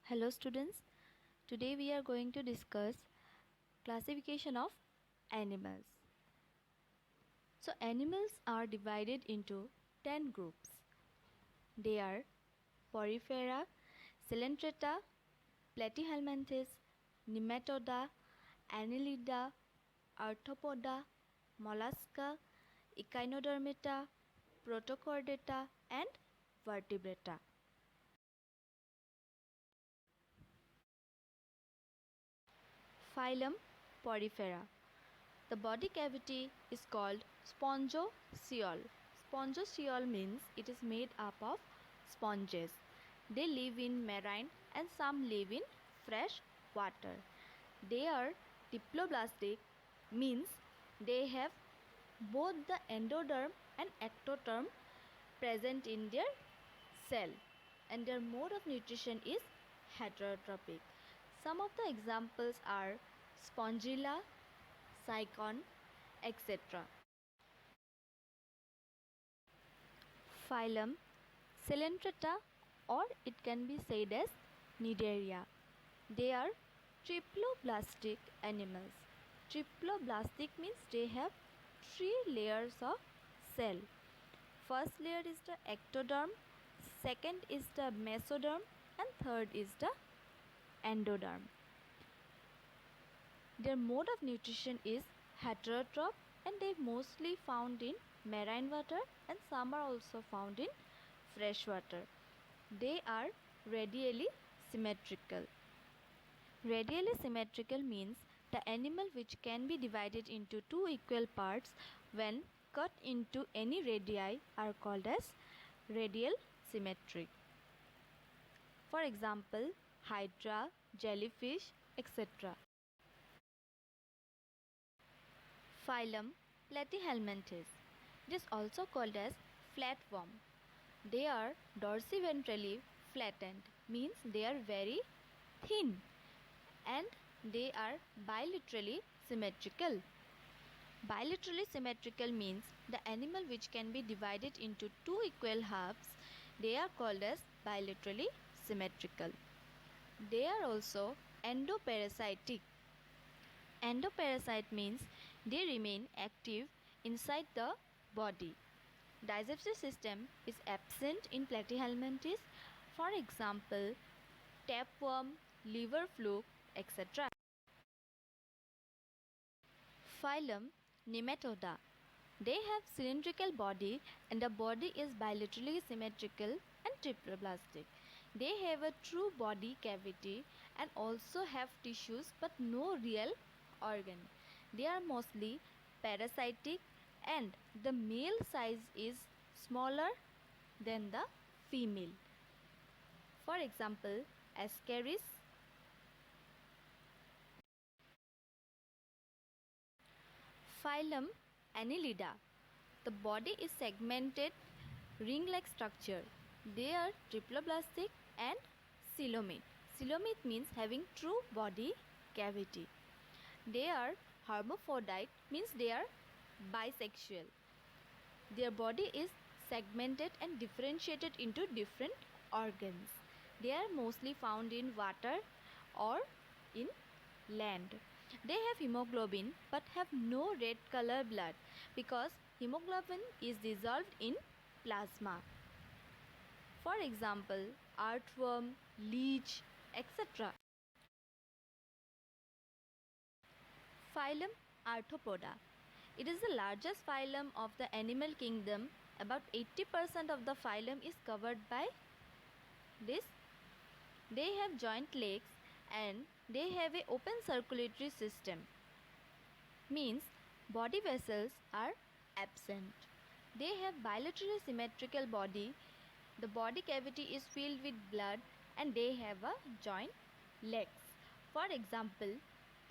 Hello students, today we are going to discuss classification of animals. So animals are divided into 10 groups. They are Porifera, Coelenterata, Platyhelminthes, Nematoda, Annelida, Arthropoda, Mollusca, Echinodermata, Protochordata and Vertebrata. Phylum Porifera. The body cavity is called spongocoel. Spongocoel means it is made up of sponges. They live in marine and some live in fresh water. They are diploblastic, means they have both the endoderm and ectoderm present in their cell, and their mode of nutrition is heterotrophic. Some of the examples are Spongilla, Cycon, etc. Phylum Coelenterata, or it can be said as Cnidaria. They are triploblastic animals. Triploblastic means they have 3 layers of cell. First layer is the ectoderm, second is the mesoderm, and third is the endoderm. Their mode of nutrition is heterotroph, and they mostly found in marine water and some are also found in fresh water. They are radially symmetrical. Radially symmetrical means the animal which can be divided into 2 equal parts when cut into any radii are called as radial symmetry. For example, hydra, jellyfish, etc. Phylum Platyhelminthes. It is also called as flatworm. They are dorsiventrally flattened, means they are very thin, and they are bilaterally symmetrical. Bilaterally symmetrical means the animal which can be divided into 2 equal halves, they are called as bilaterally symmetrical. They are also endoparasitic. Endoparasite means they remain active inside the body. Digestive system is absent in Platyhelminthes, for example, tapeworm, liver fluke, etc. Phylum Nematoda. They have cylindrical body and the body is bilaterally symmetrical and triploblastic. They have a true body cavity and also have tissues but no real organ. They are mostly parasitic and the male size is smaller than the female. For example, Ascaris. Phylum Annelida. The body is segmented ring-like structure. They are triploblastic and coelomate. Coelomate means having true body cavity. They are hermaphrodite, means they are bisexual. Their body is segmented and differentiated into different organs. They are mostly found in water or in land. They have hemoglobin but have no red color blood because hemoglobin is dissolved in plasma. For example, earthworm, leech, etc. Phylum Arthropoda. It is the largest phylum of the animal kingdom. About 80% of the phylum is covered by this. They have joint legs and they have an open circulatory system. Means body vessels are absent. They have bilaterally symmetrical body. The body cavity is filled with blood and they have a joint legs. For example,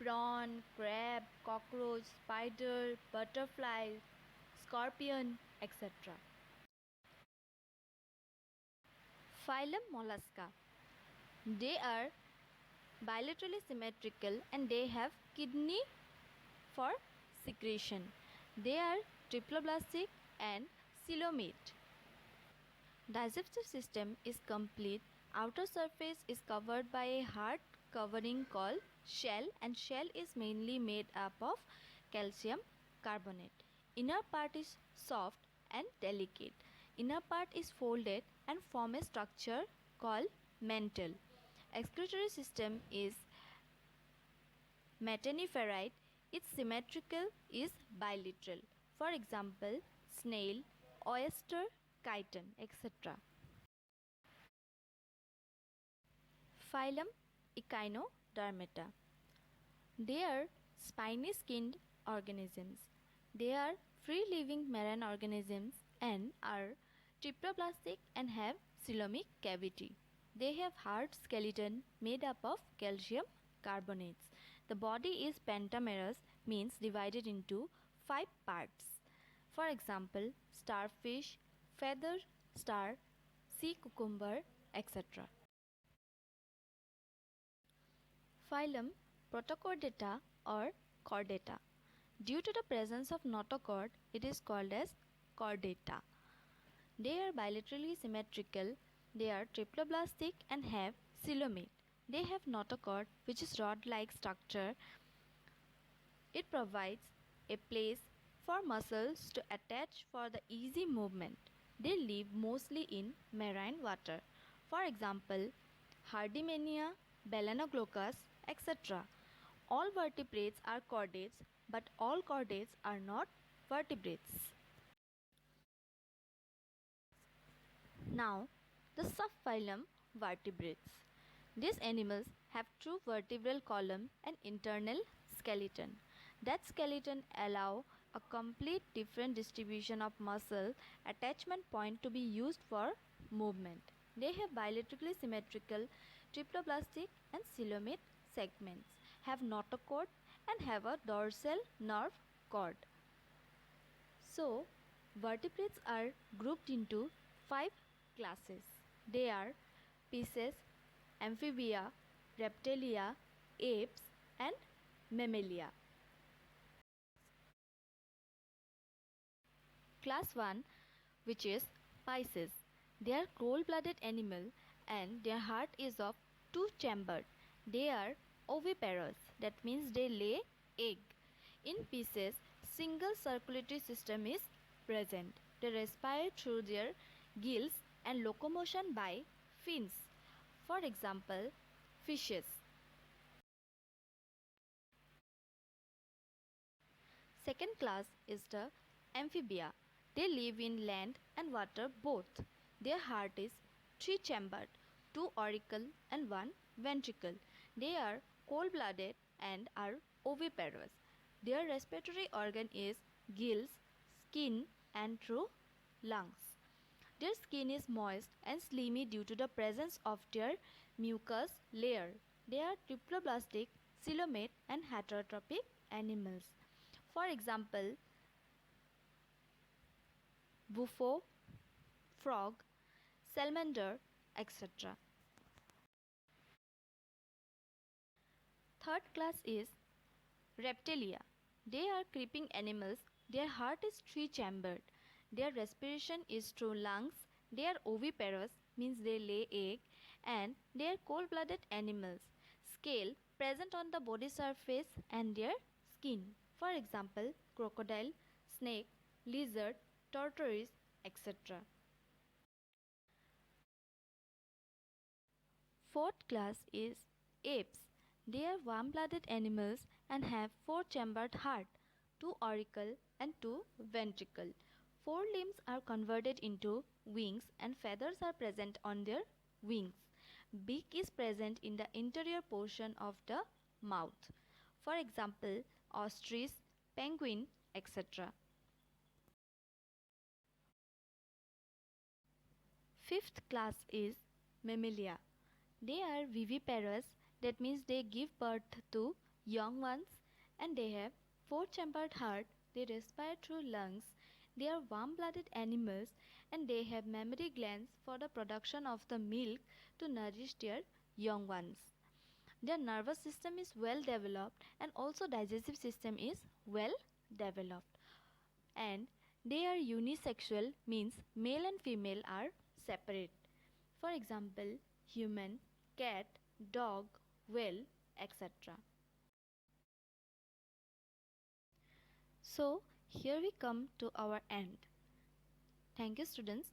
prawn, crab, cockroach, spider, butterfly, scorpion, etc. Phylum Mollusca. They are bilaterally symmetrical and they have kidney for secretion. They are triploblastic and coelomate. Digestive system is complete outer surface is covered by a hard covering called shell, and shell is mainly made up of calcium carbonate. Inner part is soft and delicate. Inner part is folded and form a structure called mantle. Excretory system is metaniferate. Its symmetrical is bilateral. For example, snail, oyster, chiton, etc. Phylum Echinodermata. They are spiny skinned organisms. They are free living marine organisms and are triploblastic and have coelomic cavity. They have hard skeleton made up of calcium carbonates. The body is pentamerous, means divided into 5 parts. For example, starfish, feather star, sea cucumber, etc. Phylum Protochordata or Chordata. Due to the presence of notochord, it is called as chordata. They are bilaterally symmetrical, they are triploblastic and have coelomate. They have notochord, which is rod-like structure. It provides a place for muscles to attach for the easy movement. They live mostly in marine water. For example, Hardimania, Balanoglocus, etc. All vertebrates are chordates, but all chordates are not vertebrates. Now, the subphylum Vertebrates. These animals have true vertebral column and internal skeleton. That skeleton allow a complete different distribution of muscle attachment point to be used for movement. They have bilaterally symmetrical triploblastic and coelomate segments, have notochord and have a dorsal nerve cord. So, vertebrates are grouped into 5 classes. They are Pisces, Amphibia, Reptilia, Apes and Mammalia. Class 1, which is Pisces. They are cold-blooded animal and their heart is of two-chambered. They are oviparous, that means they lay egg. In Pisces, single circulatory system is present. They respire through their gills and locomotion by fins. For example, fishes. Second class is the amphibia. They live in land and water both. Their heart is three-chambered, two auricle and one ventricle. They are cold-blooded and are oviparous. Their respiratory organ is gills, skin and through lungs. Their skin is moist and slimy due to the presence of their mucus layer. They are triploblastic, coelomate and heterotrophic animals. For example, bufo, frog, salamander, etc. Third class is Reptilia. They are creeping animals. Their heart is three-chambered. Their respiration is through lungs. They are oviparous, means they lay egg, and they are cold-blooded animals. Scale present on the body surface and their skin. For example, crocodile, snake, lizard, tortoise, etc. Fourth class is apes. They are warm-blooded animals and have four-chambered heart, two auricle and two ventricle. Four limbs are converted into wings and feathers are present on their wings. Beak is present in the interior portion of the mouth. For example, ostrich, penguin, etc. Fifth class is Mammalia. They are viviparous, that means they give birth to young ones, and they have four-chambered heart, they respire through lungs, they are warm-blooded animals and they have mammary glands for the production of the milk to nourish their young ones. Their nervous system is well developed and also digestive system is well developed. And they are unisexual, means male and female are separate. For example, human, cat, dog, whale, etc. So here we come to our end. Thank you students